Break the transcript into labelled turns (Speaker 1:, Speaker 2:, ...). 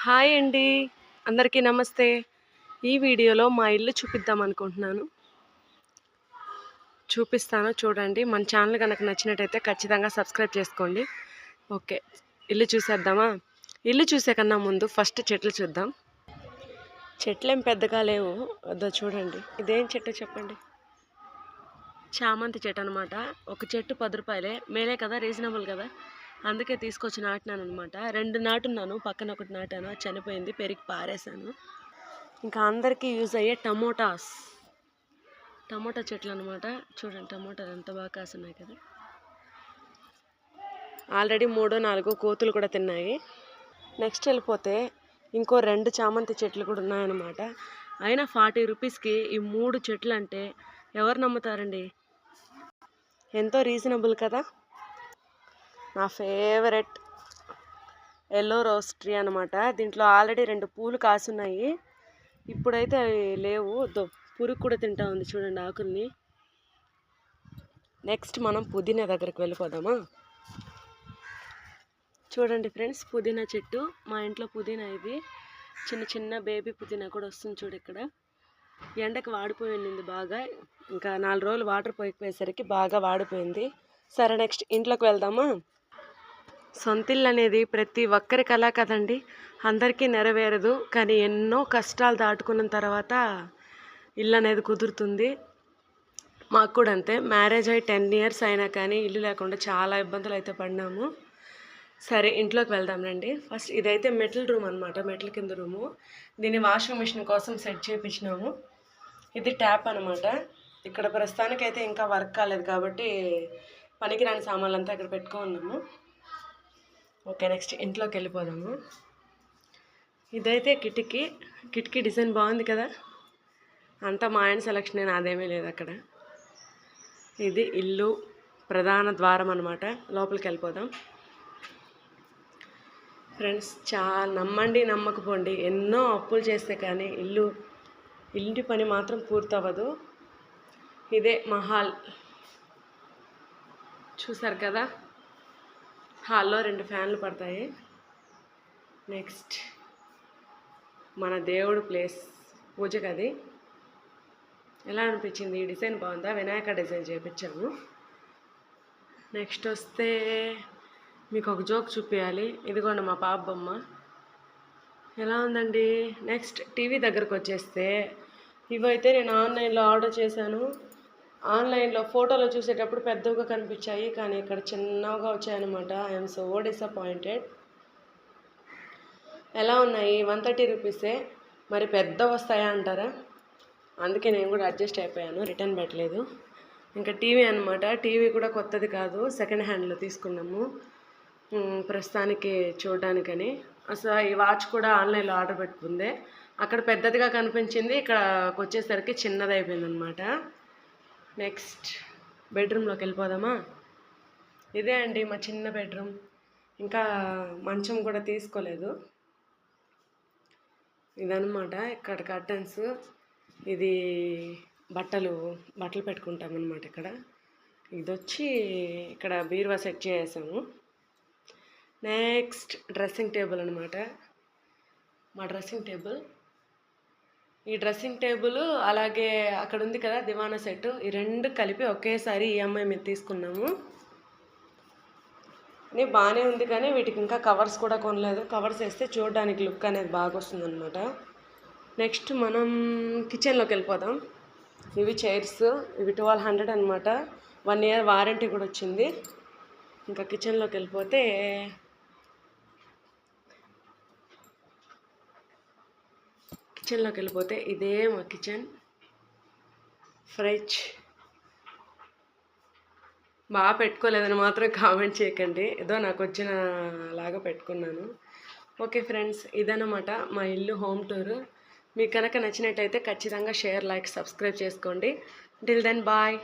Speaker 1: Hi అండి. అందరికీ నమస్తే. ఈ వీడియోలో మా ఇల్లు చూపిస్తాను చూడండి. మన ఛానల్ గనక నచ్చినట్టయితే ఖచ్చితంగా సబ్స్క్రైబ్ చేసుకోండి. ఓకే. ఇల్లు చూసేద్దామా? ఇల్లు చూసే కన్నా ముందు ఫస్ట్ చెట్లు చూద్దాం. చెట్లేం పెద్దగా లేవు. అదో చూడండి. ఇదేం చెట్టు చెప్పండి? చామంతి చెట్టు అనమాట. ఒక చెట్టు 10 రూపాయలే. మేలే కదా, రీజనబుల్ కదా. అందుకే తీసుకొచ్చి నాటినాను అనమాట. 2 నాటున్నాను, పక్కన ఒకటి నాటాను, అది చనిపోయింది, పెరిగి పారేశాను. ఇంకా అందరికీ యూజ్ అయ్యే టమోటా చెట్లు అనమాట. చూడండి టమోటాలు ఎంత బాగా కాస్తున్నాయి కదా. ఆల్రెడీ 3-4 కోతులు కూడా తిన్నాయి. నెక్స్ట్ వెళ్ళిపోతే ఇంకో 2 చామంతి చెట్లు కూడా ఉన్నాయన్నమాట. అయినా 40 రూపీస్కి ఈ 3 చెట్లు అంటే ఎవరు నమ్ముతారండి? ఎంతో రీజనబుల్ కదా. నా ఫేవరెట్ ఎల్లో రోజ్ ట్రీ అనమాట. దీంట్లో ఆల్రెడీ 2 పూలు కాసున్నాయి. ఇప్పుడైతే అవి లేవు. పురుగు కూడా తింటా ఉంది చూడండి ఆకుల్ని. నెక్స్ట్ మనం పుదీనా దగ్గరికి వెళ్ళిపోదామా? చూడండి ఫ్రెండ్స్, పుదీనా చెట్టు. మా ఇంట్లో పుదీనా ఇది. చిన్న చిన్న బేబీ పుదీనా కూడా వస్తుంది చూడు ఇక్కడ. ఎండకి వాడిపోయింది బాగా. ఇంకా 4 రోజులు వాటర్ పోయిపోయేసరికి బాగా వాడిపోయింది. సరే నెక్స్ట్ ఇంట్లోకి వెళ్దామా? సొంతిల్లు అనేది ప్రతి ఒక్కరికి అలా కదండి, అందరికీ నెరవేరదు. కానీ ఎన్నో కష్టాలు దాటుకున్న తర్వాత ఇల్లు అనేది కుదురుతుంది. మాకు కూడా అంతే. మ్యారేజ్ అయ్యి 10 ఇయర్స్ అయినా కానీ ఇల్లు లేకుండా చాలా ఇబ్బందులు అయితే పడినాము. సరే ఇంట్లోకి వెళ్దాం రండి. ఫస్ట్ ఇదైతే మెటల్ రూమ్ అనమాట, మెటల్ కింద రూము. దీన్ని వాషింగ్ మిషన్ కోసం సెట్ చేయించినాము. ఇది ట్యాప్ అనమాట. ఇక్కడ ప్రస్తుతానికైతే ఇంకా వర్క్ కాలేదు కాబట్టి పనికిరాని సామాన్లు అంతా ఇక్కడ పెట్టుకున్నాము. ఓకే, నెక్స్ట్ ఇంట్లోకి వెళ్ళిపోదాము. ఇదైతే కిటికీ డిజైన్ బాగుంది కదా. అంతా మా ఆయన సెలక్షన్, నాదేమీ లేదు అక్కడ. ఇది ఇల్లు ప్రధాన ద్వారం అనమాట. లోపలికి వెళ్ళిపోదాం ఫ్రెండ్స్. నమ్మండి నమ్మకపోండి, ఎన్నో అప్పులు చేస్తే కానీ ఇంటి పని మాత్రం పూర్తవ్వదు. ఇదే మా హాల్ చూసారు కదా. హాల్లో 2 ఫ్యాన్లు పడతాయి. నెక్స్ట్ మన దేవుడు ప్లేస్, పూజ గది. ఎలా అనిపించింది? ఈ డిజైన్ బాగుందా? వినాయక డిజైన్ చేయించాము. నెక్స్ట్ వస్తే మీకు ఒక జోక్ చూపించాలి. ఇదిగోండి మా పాప బొమ్మ. ఎలా ఉందండి? నెక్స్ట్ టీవీ దగ్గరకు వచ్చేస్తే ఇవైతే నేను ఆన్లైన్లో ఆర్డర్ చేశాను. ఆన్లైన్లో ఫోటోలో చూసేటప్పుడు పెద్దగా కనిపించాయి, కానీ ఇక్కడ చిన్నగా వచ్చాయన్నమాట. I'm so disappointed. ఎలా ఉన్నాయి? 130 రూపీసే. మరి పెద్ద వస్తాయా అంటారా? అందుకే నేను కూడా అడ్జస్ట్ అయిపోయాను, రిటర్న్ పెట్టలేదు. ఇంకా టీవీ అనమాట. టీవీ కూడా కొత్తది కాదు, సెకండ్ హ్యాండ్లో తీసుకున్నాము ప్రస్తుతానికి చూడడానికని. అసలు ఈ వాచ్ కూడా ఆన్లైన్లో ఆర్డర్ పెట్టుకుందే. అక్కడ పెద్దదిగా కనిపించింది, ఇక్కడికి వచ్చేసరికి చిన్నది అయిపోయిందనమాట. నెక్స్ట్ బెడ్రూమ్లోకి వెళ్ళిపోదామా? ఇదే అండి మా చిన్న బెడ్రూమ్. ఇంకా మంచం కూడా తీసుకోలేదు. ఇదనమాట ఇక్కడ కర్టన్స్. ఇది బట్టలు పెట్టుకుంటామన్నమాట ఇక్కడ. ఇది వచ్చి ఇక్కడ బీరువా సెట్ చేసాము. నెక్స్ట్ డ్రెస్సింగ్ టేబుల్ అనమాట. మా డ్రెస్సింగ్ టేబుల్. ఈ డ్రెస్సింగ్ టేబుల్ అలాగే అక్కడ ఉంది కదా దివానా సెట్, ఈ 2 కలిపి ఒకేసారి ఈఎంఐ మీద తీసుకున్నాము. అని బాగానే ఉంది, కానీ వీటికి ఇంకా కవర్స్ కూడా కొనలేదు. కవర్స్ వేస్తే చూడడానికి లుక్ అనేది బాగా వస్తుంది అనమాట. నెక్స్ట్ మనం కిచెన్లోకి వెళ్ళిపోదాం. ఇవి చైర్స్, ఇవి 1200 అనమాట. 1 ఇయర్ వారంటీ కూడా వచ్చింది. ఇంకా కిచెన్లోకి వెళ్ళిపోతే ఇదే మా కిచెన్. ఫ్రిడ్జ్ బాగా పెట్టుకోలేదని మాత్రం కామెంట్ చేయకండి, ఏదో నాకు వచ్చిన లాగా పెట్టుకున్నాను. ఓకే ఫ్రెండ్స్, ఇదన్నమాట మా ఇల్లు హోమ్ టూర్. మీకు కనుక నచ్చినట్టయితే ఖచ్చితంగా షేర్, లైక్, సబ్స్క్రైబ్ చేసుకోండి. Till then bye.